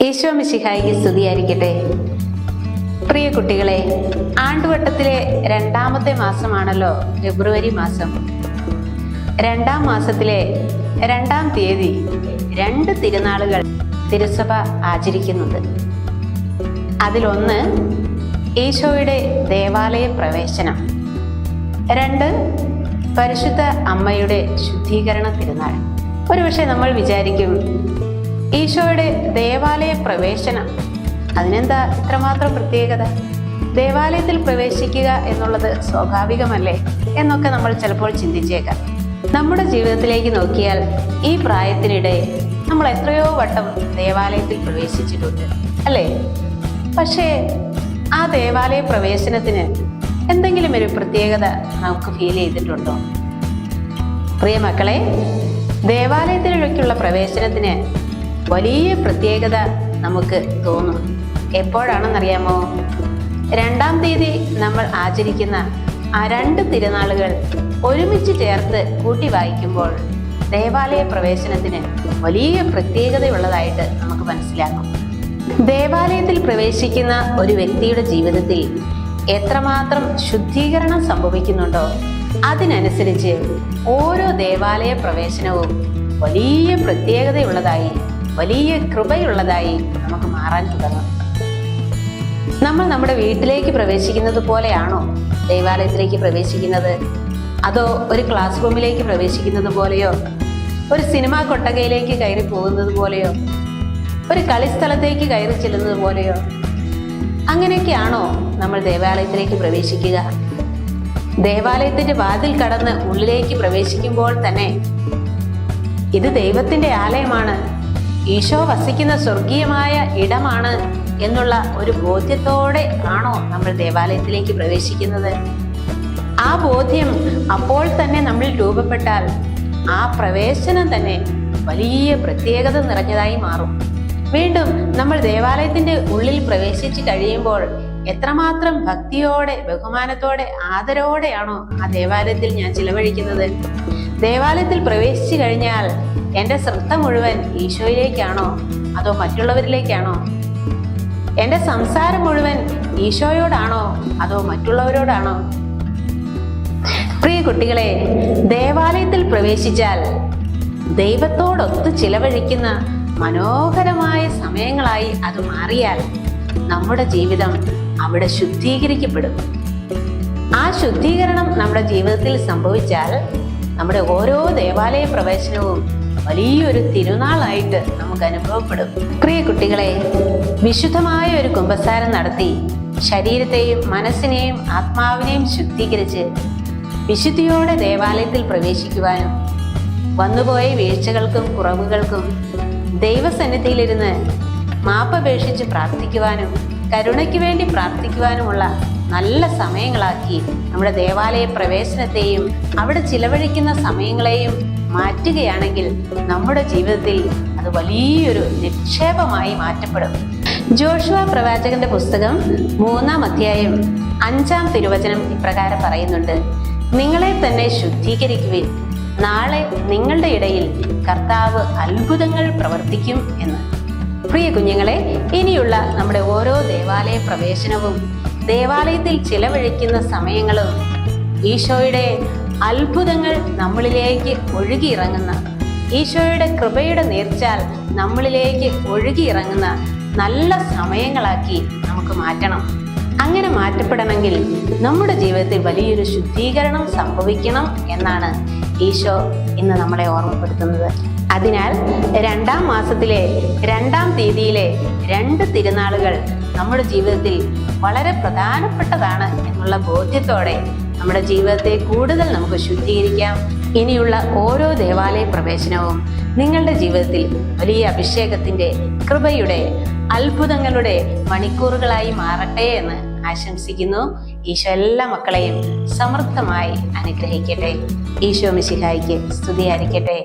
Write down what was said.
ഈശോ മിശിഹായിക്ക് സ്തുതിയായിരിക്കട്ടെ. പ്രിയ കുട്ടികളെ, ആണ്ടുവട്ടത്തിലെ രണ്ടാമത്തെ മാസമാണല്ലോ ഫെബ്രുവരി മാസം. രണ്ടാം മാസത്തിലെ 2-ാം തീയതി 2 തിരുനാളുകൾ തിരുസഭ ആചരിക്കുന്നുണ്ട്. അതിലൊന്ന് ഈശോയുടെ ദേവാലയ പ്രവേശനം, 2 പരിശുദ്ധ അമ്മയുടെ ശുദ്ധീകരണ തിരുനാൾ. ഒരുപക്ഷെ നമ്മൾ വിചാരിക്കും, ഈശോയുടെ ദേവാലയ പ്രവേശനം, അതിനെന്താ ഇത്രമാത്രം പ്രത്യേകത? ദേവാലയത്തിൽ പ്രവേശിക്കുക എന്നുള്ളത് സ്വാഭാവികമല്ലേ എന്നൊക്കെ നമ്മൾ ചിലപ്പോൾ ചിന്തിച്ചേക്കാം. നമ്മുടെ ജീവിതത്തിലേക്ക് നോക്കിയാൽ ഈ പ്രായത്തിനിടെ നമ്മൾ എത്രയോ വട്ടം ദേവാലയത്തിൽ പ്രവേശിച്ചിട്ടുണ്ട്, അല്ലേ? പക്ഷേ ആ ദേവാലയ പ്രവേശനത്തിന് എന്തെങ്കിലും ഒരു പ്രത്യേകത നമുക്ക് ഫീൽ ചെയ്തിട്ടുണ്ടോ? പ്രിയ മക്കളെ, ദേവാലയത്തിലേക്കുള്ള പ്രവേശനത്തിന് വലിയ പ്രത്യേകത നമുക്ക് തോന്നും. എപ്പോഴാണെന്നറിയാമോ? 2-ാം തീയതി നമ്മൾ ആചരിക്കുന്ന ആ 2 തിരുനാളുകൾ ഒരുമിച്ച് ചേർത്ത് കൂട്ടി വായിക്കുമ്പോൾ ദേവാലയ പ്രവേശനത്തിന് വലിയ പ്രത്യേകതയുള്ളതായിട്ട് നമുക്ക് മനസ്സിലാക്കും. ദേവാലയത്തിൽ പ്രവേശിക്കുന്ന ഒരു വ്യക്തിയുടെ ജീവിതത്തിൽ എത്രമാത്രം ശുദ്ധീകരണം സംഭവിക്കുന്നുണ്ടോ അതിനനുസരിച്ച് ഓരോ ദേവാലയ പ്രവേശനവും വലിയ പ്രത്യേകതയുള്ളതായി, വലിയ കൃപയുള്ളതായി നമുക്ക് മാറാൻ തുടങ്ങും. നമ്മൾ നമ്മുടെ വീട്ടിലേക്ക് പ്രവേശിക്കുന്നത് പോലെയാണോ ദേവാലയത്തിലേക്ക് പ്രവേശിക്കുന്നത്? അതോ ഒരു ക്ലാസ് റൂമിലേക്ക് പ്രവേശിക്കുന്നത് പോലെയോ, ഒരു സിനിമാ കൊട്ടകയിലേക്ക് കയറി പോകുന്നത് പോലെയോ, ഒരു കളിസ്ഥലത്തേക്ക് കയറി ചെല്ലുന്നത് പോലെയോ? അങ്ങനെയൊക്കെയാണോ നമ്മൾ ദേവാലയത്തിലേക്ക് പ്രവേശിക്കുക? ദേവാലയത്തിന്റെ വാതിൽ കടന്ന് ഉള്ളിലേക്ക് പ്രവേശിക്കുമ്പോൾ തന്നെ ഇത് ദൈവത്തിന്റെ ആലയമാണ്, ഈശോ വസിക്കുന്ന സ്വർഗീയമായ ഇടമാണ് എന്നുള്ള ഒരു ബോധ്യത്തോടെ ആണോ നമ്മൾ ദേവാലയത്തിലേക്ക് പ്രവേശിക്കുന്നത്? ആ ബോധ്യം അപ്പോൾ തന്നെ നമ്മൾ രൂപപ്പെട്ടാൽ ആ പ്രവേശനം തന്നെ വലിയ പ്രത്യേകത നിറഞ്ഞതായി മാറും. വീണ്ടും നമ്മൾ ദേവാലയത്തിന്റെ ഉള്ളിൽ പ്രവേശിച്ച് കഴിയുമ്പോൾ എത്രമാത്രം ഭക്തിയോടെ, ബഹുമാനത്തോടെ, ആദരവോടെയാണോ ആ ദേവാലയത്തിൽ ഞാൻ ചിലവഴിക്കുന്നത്? ദേവാലയത്തിൽ പ്രവേശിച്ചു കഴിഞ്ഞാൽ എൻ്റെ ശ്രദ്ധ മുഴുവൻ ഈശോയിലേക്കാണോ അതോ മറ്റുള്ളവരിലേക്കാണോ? എൻ്റെ സംസാരം മുഴുവൻ ഈശോയോടാണോ അതോ മറ്റുള്ളവരോടാണോ? പ്രിയ കുട്ടികളെ, ദേവാലയത്തിൽ പ്രവേശിച്ചാൽ ദൈവത്തോടൊത്ത് ചിലവഴിക്കുന്ന മനോഹരമായ സമയങ്ങളായി അത് മാറിയാൽ നമ്മുടെ ജീവിതം അവിടെ ശുദ്ധീകരിക്കപ്പെടും. ആ ശുദ്ധീകരണം നമ്മുടെ ജീവിതത്തിൽ സംഭവിച്ചാൽ നമ്മുടെ ഓരോ ദേവാലയ പ്രവേശനവും വലിയൊരു തിരുനാളായിട്ട് നമുക്ക് അനുഭവപ്പെടും. പ്രിയ കുട്ടികളെ, വിശുദ്ധമായ ഒരു കുമ്പസാരം നടത്തി ശരീരത്തെയും മനസ്സിനെയും ആത്മാവിനെയും ശുദ്ധീകരിച്ച് വിശുദ്ധിയോടെ ദേവാലയത്തിൽ പ്രവേശിക്കുവാനും വന്നുപോയ വീഴ്ചകൾക്കും കുറവുകൾക്കും ദൈവസന്നിധിയിലിരുന്ന് മാപ്പപേക്ഷിച്ച് പ്രാർത്ഥിക്കുവാനും കരുണയ്ക്ക് വേണ്ടി പ്രാർത്ഥിക്കുവാനുമുള്ള നല്ല സമയങ്ങളാക്കി നമ്മുടെ ദേവാലയ പ്രവേശനത്തെയും അവിടെ ചിലവഴിക്കുന്ന സമയങ്ങളെയും മാറ്റുകയാണെങ്കിൽ നമ്മുടെ ജീവിതത്തിൽ അത് വലിയൊരു നിക്ഷേപമായി മാറ്റപ്പെടും. ജോഷുവ പ്രവാചകന്റെ പുസ്തകം 3-ാം അധ്യായം 5-ാം തിരുവചനം ഇപ്രകാരം പറയുന്നുണ്ട്: നിങ്ങളെ തന്നെ ശുദ്ധീകരിക്കുവിൻ, നാളെ നിങ്ങളുടെ ഇടയിൽ കർത്താവ് അത്ഭുതങ്ങൾ പ്രവർത്തിക്കും എന്ന്. പ്രിയ കുഞ്ഞുങ്ങളെ, ഇനിയുള്ള നമ്മുടെ ഓരോ ദേവാലയ പ്രവേശനവും ദേവാലയത്തിൽ ചിലവഴിക്കുന്ന സമയങ്ങളും ഈശോയുടെ അത്ഭുതങ്ങൾ നമ്മളിലേക്ക് ഒഴുകിയിറങ്ങുന്ന, ഈശോയുടെ കൃപയുടെ നീർച്ചാൽ നമ്മളിലേക്ക് ഒഴുകിയിറങ്ങുന്ന നല്ല സമയങ്ങളാക്കി നമുക്ക് മാറ്റണം. അങ്ങനെ മാറ്റപ്പെടണമെങ്കിൽ നമ്മുടെ ജീവിതത്തിൽ വലിയൊരു ശുദ്ധീകരണം സംഭവിക്കണം എന്നാണ് ഈശോ ഇന്ന് നമ്മളെ ഓർമ്മപ്പെടുത്തുന്നത്. അതിനാൽ 2-ാം മാസത്തിലെ 2-ാം തീയതിയിലെ 2 തിരുനാളുകൾ നമ്മുടെ ജീവിതത്തിൽ വളരെ പ്രധാനപ്പെട്ടതാണ് എന്നുള്ള ബോധ്യത്തോടെ നമ്മുടെ ജീവിതത്തെ കൂടുതൽ നമുക്ക് ശുദ്ധീകരിക്കാം. ഇനിയുള്ള ഓരോ ദേവാലയ പ്രവേശനവും നിങ്ങളുടെ ജീവിതത്തിൽ വലിയ അഭിഷേകത്തിന്റെ, കൃപയുടെ, അത്ഭുതങ്ങളുടെ മണിക്കൂറുകളായി മാറട്ടെ എന്ന് ആശംസിക്കുന്നു. ഈശോ എല്ലാ മക്കളെയും സമൃദ്ധമായി അനുഗ്രഹിക്കട്ടെ. ഈശോ മിശിഹായിക്ക് സ്തുതിയായിരിക്കട്ടെ.